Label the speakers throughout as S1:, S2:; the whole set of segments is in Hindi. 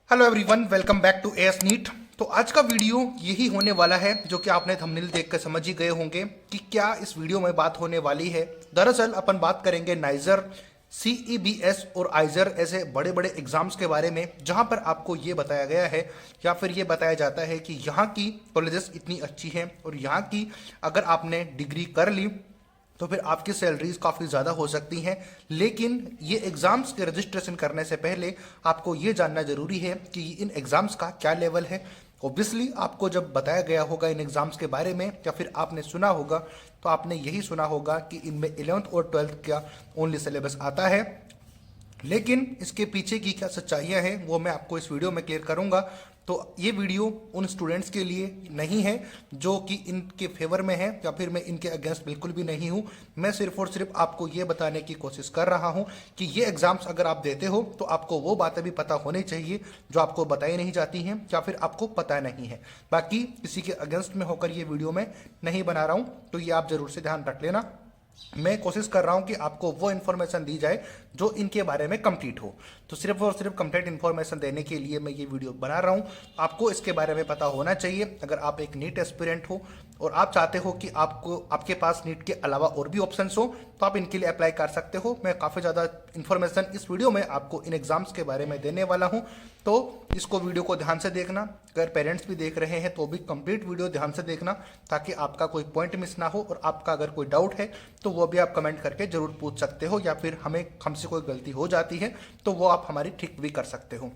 S1: Hello everyone, welcome back to AS NEET. तो आज का वीडियो यही होने वाला है जो कि आपने थंबनेल देख कर समझ ही गए होंगे कि क्या इस वीडियो में बात होने वाली है। दरअसल अपन बात करेंगे नाइजर, सीईबीएस और आइजर ऐसे बड़े बड़े एग्जाम्स के बारे में, जहां पर आपको ये बताया गया है या फिर ये बताया जाता है कि यहाँ की कॉलेजेस इतनी अच्छी हैं और यहाँ की अगर आपने डिग्री कर ली तो फिर आपकी सैलरीज काफ़ी ज़्यादा हो सकती हैं। लेकिन ये एग्ज़ाम्स के रजिस्ट्रेशन करने से पहले आपको ये जानना ज़रूरी है कि इन एग्ज़ाम्स का क्या लेवल है। ओब्वियसली आपको जब बताया गया होगा इन एग्ज़ाम्स के बारे में या फिर आपने सुना होगा तो आपने यही सुना होगा कि इनमें 11th और 12th का ओनली सिलेबस आता है। लेकिन इसके पीछे की क्या सच्चाइयाँ हैं वो मैं आपको इस वीडियो में क्लियर करूंगा। तो ये वीडियो उन स्टूडेंट्स के लिए नहीं है जो कि इनके फेवर में है या फिर मैं इनके अगेंस्ट बिल्कुल भी नहीं हूँ। मैं सिर्फ और सिर्फ आपको ये बताने की कोशिश कर रहा हूँ कि ये एग्जाम्स अगर आप देते हो तो आपको वो बातें भी पता होनी चाहिए जो आपको बताई नहीं जाती हैं या फिर आपको पता नहीं है। बाकी किसी के अगेंस्ट में होकर ये वीडियो मैं नहीं बना रहा हूँ, तो ये आप जरूर से ध्यान रख लेना। मैं कोशिश कर रहा हूं कि आपको वो इन्फॉर्मेशन दी जाए जो इनके बारे में कंप्लीट हो। तो सिर्फ और सिर्फ कंप्लीट इन्फॉर्मेशन देने के लिए मैं ये वीडियो बना रहा हूं। आपको इसके बारे में पता होना चाहिए। अगर आप एक नीट एस्पिरेंट हो और आप चाहते हो कि आपको आपके पास नीट के अलावा और भी ऑप्शंस हो तो आप इनके लिए अप्लाई कर सकते हो। मैं काफ़ी ज़्यादा इन्फॉर्मेशन इस वीडियो में आपको इन एग्जाम्स के बारे में देने वाला हूँ, तो इसको वीडियो को ध्यान से देखना। अगर पेरेंट्स भी देख रहे हैं तो भी कंप्लीट वीडियो ध्यान से देखना ताकि आपका कोई पॉइंट मिस ना हो। और आपका अगर कोई डाउट है तो वो भी आप कमेंट करके जरूर पूछ सकते हो, या फिर हमसे कोई गलती हो जाती है तो वो आप हमारी ठीक भी कर सकते हो।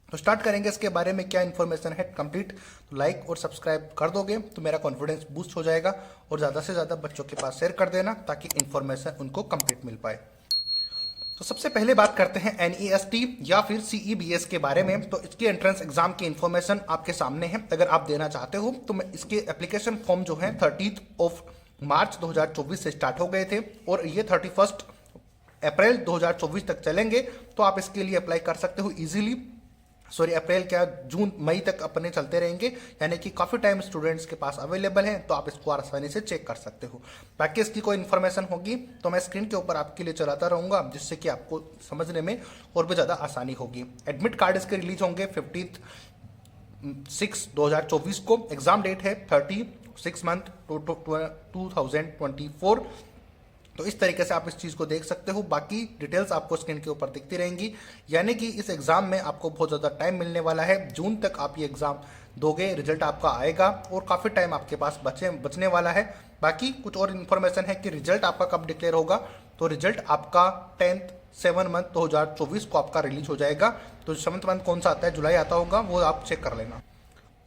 S1: तो स्टार्ट करेंगे इसके बारे में क्या इन्फॉर्मेशन है कंप्लीट। तो लाइक और सब्सक्राइब कर दोगे तो मेरा कॉन्फिडेंस बूस्ट हो जाएगा और ज़्यादा से ज़्यादा बच्चों के पास शेयर कर देना ताकि इन्फॉर्मेशन उनको कंप्लीट मिल पाए। तो सबसे पहले बात करते हैं एनईएसटी या फिर सीईबीएस के बारे में। तो इसके एंट्रेंस एग्जाम की इन्फॉर्मेशन आपके सामने है। अगर आप देना चाहते हो तो मैं इसके एप्लीकेशन फॉर्म जो है 30 ऑफ मार्च 2024 से स्टार्ट हो गए थे और ये 31 अप्रैल 2024 तक चलेंगे। तो आप इसके लिए अप्लाई कर सकते हो इजीली। सॉरी, अप्रैल क्या, जून मई तक अपने चलते रहेंगे, यानी कि काफ़ी टाइम स्टूडेंट्स के पास अवेलेबल है। तो आप इसको आसानी से चेक कर सकते हो। बाकी इसकी कोई इन्फॉर्मेशन होगी तो मैं स्क्रीन के ऊपर आपके लिए चलाता रहूँगा, जिससे कि आपको समझने में और भी ज़्यादा आसानी होगी। एडमिट कार्ड इसके रिलीज होंगे 15/6/2024 को। एग्जाम डेट है 30/6 2024। तो इस तरीके से आप इस चीज़ को देख सकते हो। बाकी डिटेल्स आपको स्क्रीन के ऊपर दिखती रहेंगी, यानी कि इस एग्ज़ाम में आपको बहुत ज़्यादा टाइम मिलने वाला है। जून तक आप ये एग्ज़ाम दोगे, रिजल्ट आपका आएगा और काफ़ी टाइम आपके पास बचने वाला है। बाकी कुछ और इन्फॉर्मेशन है कि रिजल्ट आपका कब डिक्लेयर होगा। तो रिजल्ट आपका 10th 7 2024 को आपका रिलीज हो जाएगा। तो 7th मंथ कौन सा आता है, जुलाई आता होगा, वो आप चेक कर लेना।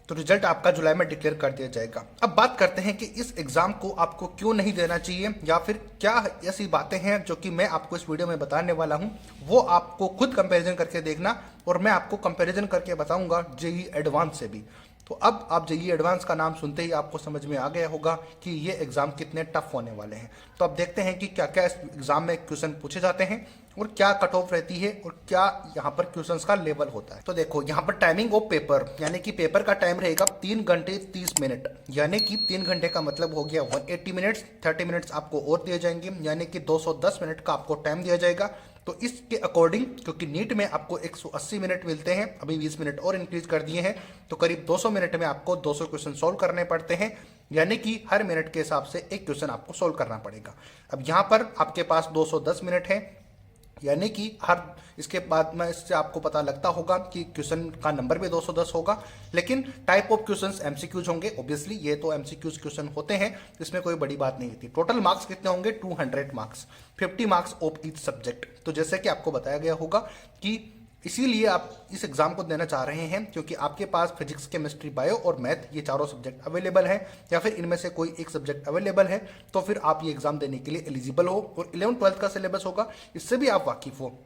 S1: तो रिजल्ट आपका जुलाई में डिक्लेयर कर दिया जाएगा। अब बात करते हैं कि इस एग्जाम को आपको क्यों नहीं देना चाहिए या फिर क्या ऐसी बातें हैं जो कि मैं आपको इस वीडियो में बताने वाला हूं। वो आपको खुद कंपैरिजन करके देखना और मैं आपको कंपैरिजन करके बताऊंगा जेईई एडवांस से भी। तो अब आप जेईई एडवांस का नाम सुनते ही आपको समझ में आ गया होगा कि ये एग्जाम कितने टफ होने वाले हैं। तो अब देखते हैं कि क्या क्या इस एग्जाम में क्वेश्चन पूछे जाते हैं और क्या कट ऑफ रहती है और क्या यहाँ पर क्वेश्चंस का लेवल होता है। तो देखो यहाँ पर टाइमिंग ऑफ पेपर, यानी कि पेपर का टाइम रहेगा 3 घंटे 30 मिनट, यानी कि 3 घंटे का मतलब हो गया 180 मिनट्स। 30 मिनट्स आपको और दिए जाएंगे, यानी कि 210 मिनट का आपको टाइम दिया जाएगा। तो इसके अकॉर्डिंग, क्योंकि नीट में आपको 180 मिनट मिलते हैं, अभी 20 मिनट और इंक्रीज कर दिए हैं, तो करीब 200 मिनट में आपको 200 क्वेश्चन सोल्व करने पड़ते हैं, यानी कि हर मिनट के हिसाब से एक क्वेश्चन आपको सोल्व करना पड़ेगा। अब यहाँ पर आपके पास 210 मिनट है, यानी कि हर इसके बाद में इससे आपको पता लगता होगा कि क्वेश्चन का नंबर भी 210 होगा। लेकिन टाइप ऑफ क्वेश्चंस एमसीक्यूज होंगे। ऑब्वियसली ये तो एमसीक्यूज क्वेश्चन होते हैं, इसमें कोई बड़ी बात नहीं होती। टोटल मार्क्स कितने होंगे, 200 marks, 50 marks of each subject. तो जैसे कि आपको बताया गया होगा कि इसीलिए आप इस एग्जाम को देना चाह रहे हैं क्योंकि आपके पास फिजिक्स, केमिस्ट्री, बायो और मैथ, ये चारों सब्जेक्ट अवेलेबल है, या फिर इनमें से कोई एक सब्जेक्ट अवेलेबल है, तो फिर आप ये एग्जाम देने के लिए एलिजिबल हो। और 11th-12th का सिलेबस होगा, इससे भी आप वाकिफ हो।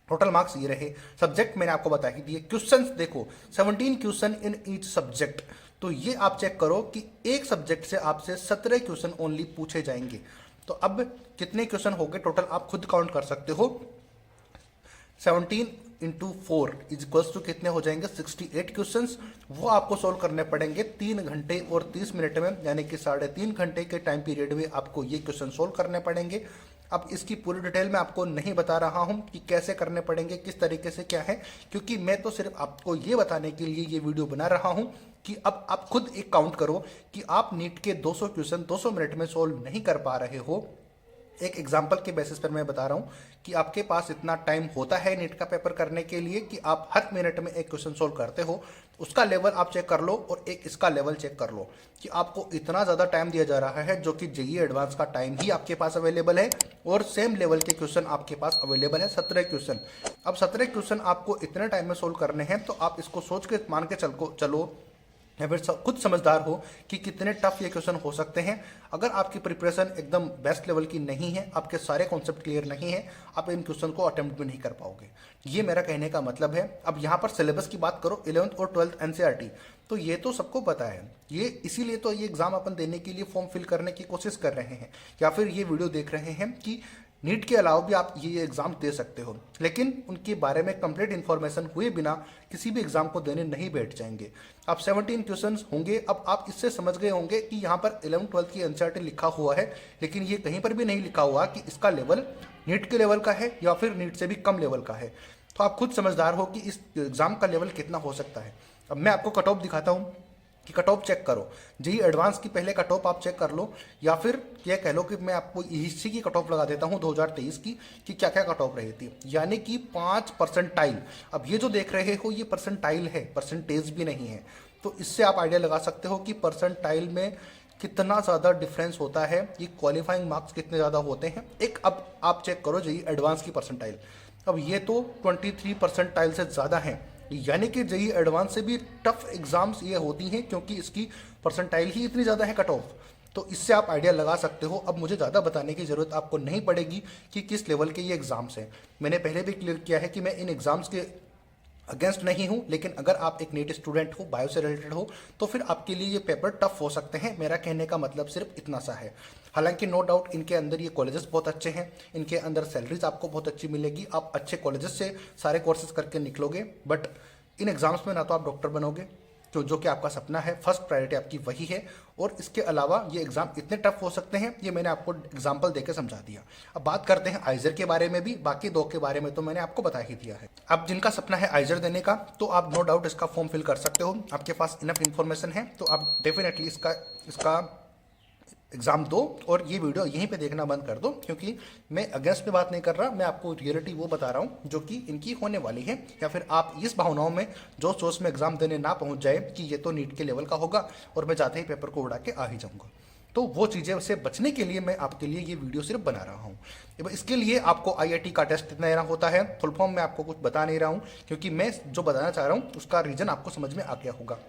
S1: टोटल मार्क्स ये रहे। सब्जेक्ट मैंने आपको बता ही दिए। क्वेश्चंस देखो, 17 क्वेश्चन इन ईच सब्जेक्ट। तो ये आप चेक करो कि एक सब्जेक्ट से आपसे 17 क्वेश्चन ओनली पूछे जाएंगे। तो अब कितने क्वेश्चन हो गए टोटल, आप खुद काउंट कर सकते हो। 17 इंटू 4 इज इक्वल्स टू कितने हो जाएंगे, 68 क्वेश्चन। वो आपको सोल्व करने पड़ेंगे 3 घंटे और 30 मिनट में, यानी कि 3.5 घंटे के टाइम पीरियड में आपको ये क्वेश्चन सोल्व करने पड़ेंगे। अब इसकी पूरी डिटेल मैं आपको नहीं बता रहा हूं कि कैसे करने पड़ेंगे, किस तरीके से क्या है, क्योंकि मैं तो सिर्फ आपको ये बताने के लिए ये वीडियो बना रहा हूं कि अब आप खुद एक काउंट करो कि आप नीट के 200 क्वेश्चन 200 मिनट में सोल्व नहीं कर पा रहे हो। एक एग्जाम्पल के बेसिस पर मैं बता रहा हूँ कि आपके पास इतना टाइम होता है नीट का पेपर करने के लिए कि आप हर मिनट में एक क्वेश्चन सोल्व करते हो, उसका लेवल आप चेक कर लो और एक इसका लेवल चेक कर लो कि आपको इतना ज़्यादा टाइम दिया जा रहा है, जो कि जेईई एडवांस का टाइम ही आपके पास अवेलेबल है और सेम लेवल के क्वेश्चन आपके पास अवेलेबल है 17 क्वेश्चन। अब 17 क्वेश्चन आपको इतने टाइम में सोल्व करने हैं, तो आप इसको सोच के मान के चलो या फिर खुद समझदार हो कि कितने टफ ये क्वेश्चन हो सकते हैं। अगर आपकी प्रिपरेशन एकदम बेस्ट लेवल की नहीं है, आपके सारे कॉन्सेप्ट क्लियर नहीं है, आप इन क्वेश्चन को अटेम्प्ट भी नहीं कर पाओगे। ये मेरा कहने का मतलब है। अब यहाँ पर सिलेबस की बात करो, 11th और 12th एनसीईआरटी, तो ये तो सबको पता है। ये इसीलिए तो ये एग्जाम अपन देने के लिए फॉर्म फिल करने की कोशिश कर रहे हैं या फिर ये वीडियो देख रहे हैं कि नीट के अलावा भी आप ये एग्जाम दे सकते हो, लेकिन उनके बारे में कंप्लीट इन्फॉर्मेशन हुए बिना किसी भी एग्जाम को देने नहीं बैठ जाएंगे। अब 17 क्वेश्चंस होंगे। अब आप इससे समझ गए होंगे कि यहाँ पर 11th 12th की एनसीईआरटी लिखा हुआ है, लेकिन ये कहीं पर भी नहीं लिखा हुआ कि इसका लेवल नीट के लेवल का है या फिर नीट से भी कम लेवल का है। तो आप खुद समझदार हो कि इस एग्जाम का लेवल कितना हो सकता है। अब मैं आपको कट ऑफ दिखाता हूँ कि कट ऑफ चेक करो। जेईई एडवांस की पहले कट ऑफ आप चेक कर लो, या फिर यह कह लो कि मैं आपको हिस्ट्री की कट ऑफ लगा देता हूं 2023 की कि क्या क्या कट ऑफ रही थी, यानी कि 5 परसेंटाइल। अब ये जो देख रहे हो ये परसेंटाइल है, परसेंटेज भी नहीं है। तो इससे आप आइडिया लगा सकते हो कि परसेंटाइल में कितना ज़्यादा डिफरेंस होता है, ये क्वालिफाइंग मार्क्स कितने ज़्यादा होते हैं। एक अब आप चेक करो जेईई एडवांस की परसेंटाइल। अब ये तो 23 परसेंटाइल से ज़्यादा है, यानी कि जेईई एडवांस से भी टफ एग्जाम्स ये होती हैं, क्योंकि इसकी परसेंटाइल ही इतनी ज़्यादा है कट ऑफ। तो इससे आप आइडिया लगा सकते हो। अब मुझे ज़्यादा बताने की ज़रूरत आपको नहीं पड़ेगी कि किस लेवल के ये एग्ज़ाम्स हैं। मैंने पहले भी क्लियर किया है कि मैं इन एग्ज़ाम्स के अगेंस्ट नहीं हूं, लेकिन अगर आप एक नीट स्टूडेंट हो, बायो से रिलेटेड हो, तो फिर आपके लिए ये पेपर टफ हो सकते हैं। मेरा कहने का मतलब सिर्फ इतना सा है। हालांकि नो डाउट इनके अंदर ये कॉलेजेस बहुत अच्छे हैं, इनके अंदर सैलरीज आपको बहुत अच्छी मिलेगी, आप अच्छे कॉलेजेस से सारे कोर्सेज करके निकलोगे। बट इन एग्जाम्स में ना तो आप डॉक्टर बनोगे, तो जो कि आपका सपना है, फर्स्ट प्रायोरिटी आपकी वही है। और इसके अलावा ये एग्जाम इतने टफ हो सकते हैं, ये मैंने आपको एग्जांपल देकर समझा दिया। अब बात करते हैं आइजर के बारे में भी। बाकी दो के बारे में तो मैंने आपको बता ही दिया है। अब जिनका सपना है आइजर देने का, तो आप नो डाउट इसका फॉर्म फिल कर सकते हो। आपके पास इनफ इन्फॉर्मेशन है, तो आप डेफिनेटली इसका एग्जाम दो और ये वीडियो यहीं पे देखना बंद कर दो, क्योंकि मैं अगेंस्ट में बात नहीं कर रहा, मैं आपको रियलिटी वो बता रहा हूँ जो कि इनकी होने वाली है। या फिर आप इस भावनाओं में जो सोच में एग्जाम देने ना पहुँच जाए कि ये तो नीट के लेवल का होगा और मैं जाते ही पेपर को उड़ा के आ ही जाऊँगा। तो वो चीज़ें से बचने के लिए मैं आपके लिए ये वीडियो सिर्फ बना रहा हूँ। इसके लिए आपको आईआईटी का टेस्ट कितना देना होता है, फुल फॉर्म मैं आपको कुछ बता नहीं रहा हूँ, क्योंकि मैं जो बताना चाह रहा हूँ उसका रीज़न आपको समझ में आ गया होगा।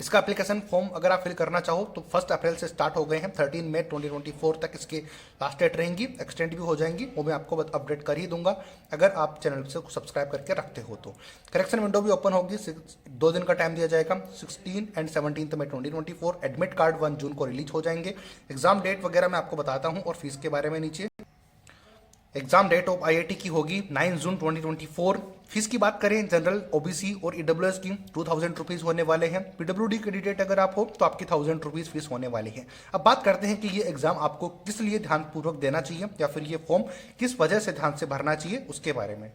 S1: इसका एप्लीकेशन फॉर्म अगर आप फिल करना चाहो तो 1 अप्रैल से स्टार्ट हो गए हैं, 13 मई 2024 तक इसके लास्ट डेट रहेंगी। एक्सटेंड भी हो जाएंगी, वो मैं आपको अपडेट कर ही दूंगा अगर आप चैनल से सब्सक्राइब करके रखते हो तो। करेक्शन विंडो भी ओपन होगी, 2 दिन का टाइम दिया जाएगा, 16 एंड 17 मई 2024। एडमिट कार्ड 1 जून को रिलीज हो जाएंगे। एग्जाम डेट वगैरह मैं आपको बताता हूँ और फीस के बारे में नीचे। एग्जाम डेट ऑफ आईआईटी की होगी 9 जून 2024। फीस की बात करें जनरल, ओबीसी और ईडब्ल्यूएस की 2000 रुपीज़ होने वाले हैं। पीडब्ल्यूडी कैंडिडेट अगर आप हो तो आपकी 1000 रुपीज़ फीस होने वाली है। अब बात करते हैं कि ये एग्जाम आपको किस लिए ध्यानपूर्वक देना चाहिए या फिर ये फॉर्म किस वजह से ध्यान से भरना चाहिए उसके बारे में।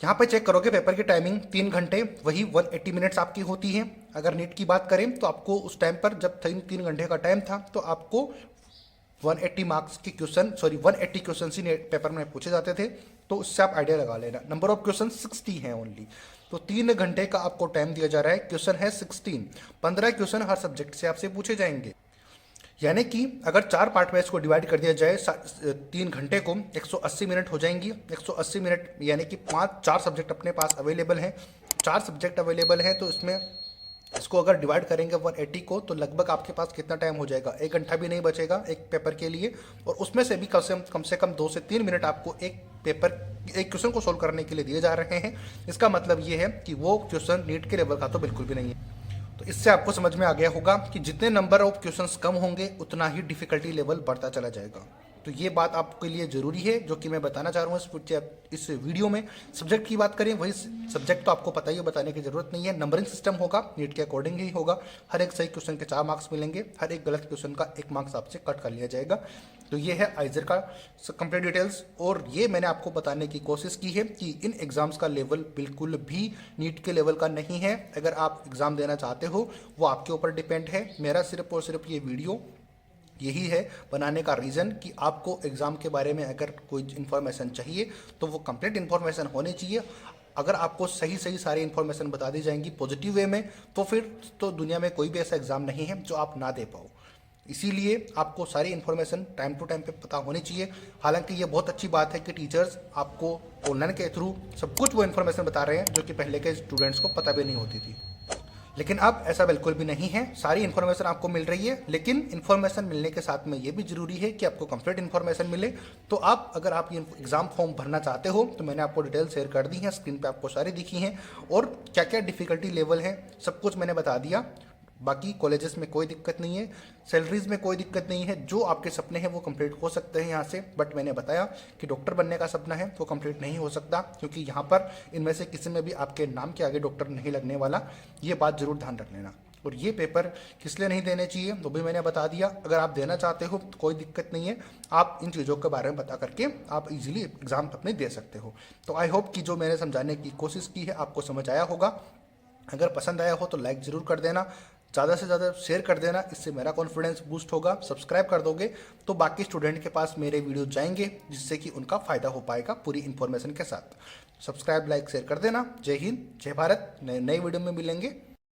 S1: यहाँ पे चेक करोगे पेपर की टाइमिंग 3 घंटे, वही 180 मिनट्स आपकी होती है। अगर नीट की बात करें तो आपको उस टाइम पर जब 3 घंटे का टाइम था तो आपको 180 मार्क्स के क्वेश्चन 180 क्वेश्चन ही पेपर में पूछे जाते थे, तो उससे आप आइडिया लगा लेना। नंबर ऑफ क्वेश्चन 60 हैं ओनली, तो 3 घंटे का आपको टाइम दिया जा रहा है। क्वेश्चन है 16, 15 क्वेश्चन हर सब्जेक्ट से आपसे पूछे जाएंगे। यानी कि अगर 4 पार्ट में इसको डिवाइड कर दिया जाए 3 घंटे को, 180 मिनट हो जाएंगी। 180 मिनट यानी कि 4 सब्जेक्ट अपने पास अवेलेबल हैं। 4 सब्जेक्ट अवेलेबल हैं, तो इसमें इसको अगर डिवाइड करेंगे 180 को, तो लगभग आपके पास कितना टाइम हो जाएगा, 1 घंटा भी नहीं बचेगा एक पेपर के लिए। और उसमें से भी कम से कम 2 से 3 मिनट आपको एक क्वेश्चन को सोल्व करने के लिए दिए जा रहे हैं। इसका मतलब ये है कि वो क्वेश्चन नीट के लेवल का तो बिल्कुल भी नहीं है। तो इससे आपको समझ में आ गया होगा कि जितने नंबर ऑफ क्वेश्चंस कम होंगे उतना ही डिफिकल्टी लेवल बढ़ता चला जाएगा। तो ये बात आपके लिए ज़रूरी है जो कि मैं बताना चाह रहा हूँ इस वीडियो में। सब्जेक्ट की बात करें, वही सब्जेक्ट तो आपको पता ही है, बताने की ज़रूरत नहीं है। नंबरिंग सिस्टम होगा, नीट के अकॉर्डिंग ही होगा। हर एक सही क्वेश्चन के 4 मार्क्स मिलेंगे, हर एक गलत क्वेश्चन का 1 मार्क्स आपसे कट कर लिया जाएगा। तो ये है आइजर का कंप्लीट डिटेल्स, और ये मैंने आपको बताने की कोशिश की है कि इन एग्ज़ाम्स का लेवल बिल्कुल भी नीट के लेवल का नहीं है। अगर आप एग्ज़ाम देना चाहते हो वो आपके ऊपर डिपेंड है। मेरा सिर्फ और सिर्फ ये वीडियो यही है बनाने का रीज़न कि आपको एग्ज़ाम के बारे में अगर कोई इन्फॉर्मेशन चाहिए तो वो कंप्लीट इन्फॉर्मेशन होनी चाहिए। अगर आपको सही सही सारी इन्फॉर्मेशन बता दी जाएंगी पॉजिटिव वे में, तो फिर तो दुनिया में कोई भी ऐसा एग्ज़ाम नहीं है जो आप ना दे पाओ। इसीलिए आपको सारी इन्फॉर्मेशन टाइम टू टाइम पे पता होनी चाहिए। हालांकि ये बहुत अच्छी बात है कि टीचर्स आपको ऑनलाइन के थ्रू सब कुछ वो इन्फॉर्मेशन बता रहे हैं जो कि पहले के स्टूडेंट्स को पता भी नहीं होती थी। लेकिन अब ऐसा बिल्कुल भी नहीं है, सारी इन्फॉर्मेशन आपको मिल रही है। लेकिन इन्फॉर्मेशन मिलने के साथ में ये भी जरूरी है कि आपको कंप्लीट इन्फॉर्मेशन मिले। तो आप अगर आप ये एग्जाम फॉर्म भरना चाहते हो तो मैंने आपको डिटेल शेयर कर दी है, स्क्रीन पे आपको सारी दिखी हैं, और क्या क्या डिफिकल्टी लेवल है सब कुछ मैंने बता दिया। बाकी कॉलेजेस में कोई दिक्कत नहीं है, सैलरीज में कोई दिक्कत नहीं है। जो आपके सपने हैं वो कंप्लीट हो सकते हैं यहाँ से, बट मैंने बताया कि डॉक्टर बनने का सपना है वो कंप्लीट नहीं हो सकता, क्योंकि यहाँ पर इनमें से किसी में भी आपके नाम के आगे डॉक्टर नहीं लगने वाला। ये बात जरूर ध्यान रख लेना। और ये पेपर किस लिए नहीं देने चाहिए वो भी मैंने बता दिया। अगर आप देना चाहते हो तो कोई दिक्कत नहीं है, आप इन चीज़ों के बारे में बता करके आप इजीली एग्जाम अपने दे सकते हो। तो आई होप कि जो मैंने समझाने की कोशिश की है आपको समझ आया होगा। अगर पसंद आया हो तो लाइक ज़रूर कर देना, ज़्यादा से ज़्यादा शेयर कर देना, इससे मेरा कॉन्फिडेंस बूस्ट होगा। सब्सक्राइब कर दोगे तो बाकी स्टूडेंट के पास मेरे वीडियो जाएंगे, जिससे कि उनका फ़ायदा हो पाएगा पूरी इन्फॉर्मेशन के साथ। सब्सक्राइब लाइक शेयर कर देना। जय हिंद, जय भारत। नए वीडियो में मिलेंगे।